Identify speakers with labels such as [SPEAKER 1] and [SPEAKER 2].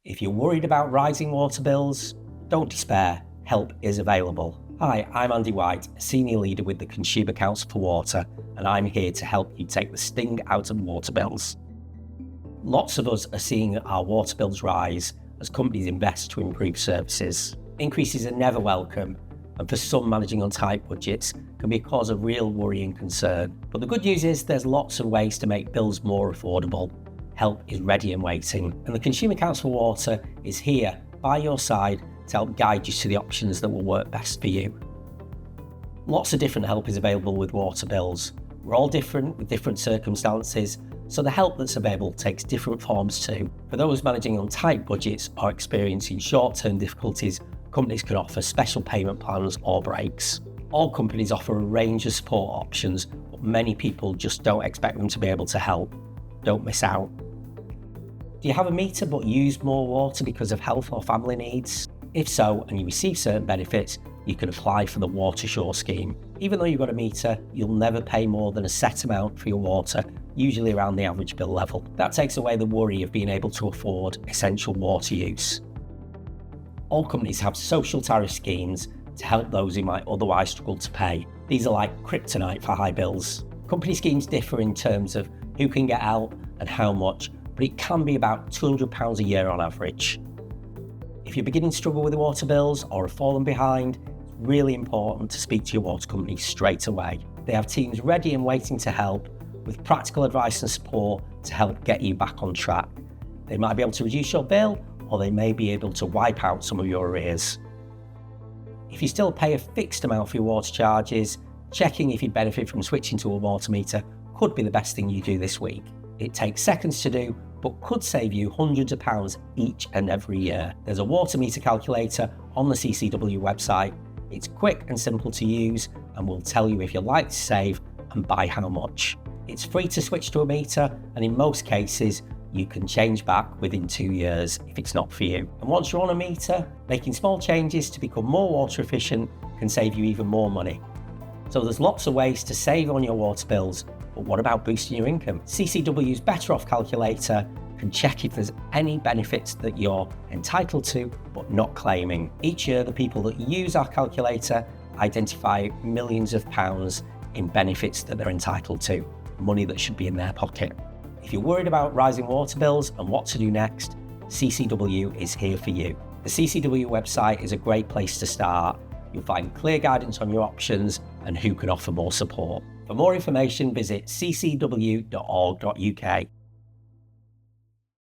[SPEAKER 1] If you're worried about rising water bills, don't despair, help is available. Hi, I'm Andy White, Senior Leader with the Consumer Council for Water, and I'm here to help you take the sting out of water bills. Lots of us are seeing our water bills rise as companies invest to improve services. Increases are never welcome, and for some, managing on tight budgets can be a cause of real worry and concern. But the good news is there's lots of ways to make bills more affordable. Help is ready and waiting, and the Consumer Council for Water is here by your side to help guide you to the options that will work best for you. Lots of different help is available with water bills. We're all different with different circumstances, so the help that's available takes different forms too. For those managing on tight budgets or experiencing short-term difficulties, companies can offer special payment plans or breaks. All companies offer a range of support options, but many people just don't expect them to be able to help. Don't miss out. Do you have a meter but use more water because of health or family needs? If so, and you receive certain benefits, you can apply for the WaterSure scheme. Even though you've got a meter, you'll never pay more than a set amount for your water, usually around the average bill level. That takes away the worry of being able to afford essential water use. All companies have social tariff schemes to help those who might otherwise struggle to pay. These are like kryptonite for high bills. Company schemes differ in terms of who can get help and how much, but it can be about £200 a year on average. If you're beginning to struggle with the water bills or have fallen behind, it's really important to speak to your water company straight away. They have teams ready and waiting to help with practical advice and support to help get you back on track. They might be able to reduce your bill, or they may be able to wipe out some of your arrears. If you still pay a fixed amount for your water charges, checking if you'd benefit from switching to a water meter could be the best thing you do this week. It takes seconds to do, but could save you hundreds of pounds each and every year. There's a water meter calculator on the CCW website. It's quick and simple to use and will tell you if you'd like to save and by how much. It's free to switch to a meter, and in most cases, you can change back within 2 years if it's not for you. And once you're on a meter, making small changes to become more water efficient can save you even more money. So there's lots of ways to save on your water bills, but what about boosting your income? CCW's Better Off calculator can check if there's any benefits that you're entitled to but not claiming. Each year, the people that use our calculator identify millions of pounds in benefits that they're entitled to, money that should be in their pocket. If you're worried about rising water bills and what to do next, CCW is here for you. The CCW website is a great place to start. You'll find clear guidance on your options and who can offer more support. For more information, visit ccw.org.uk.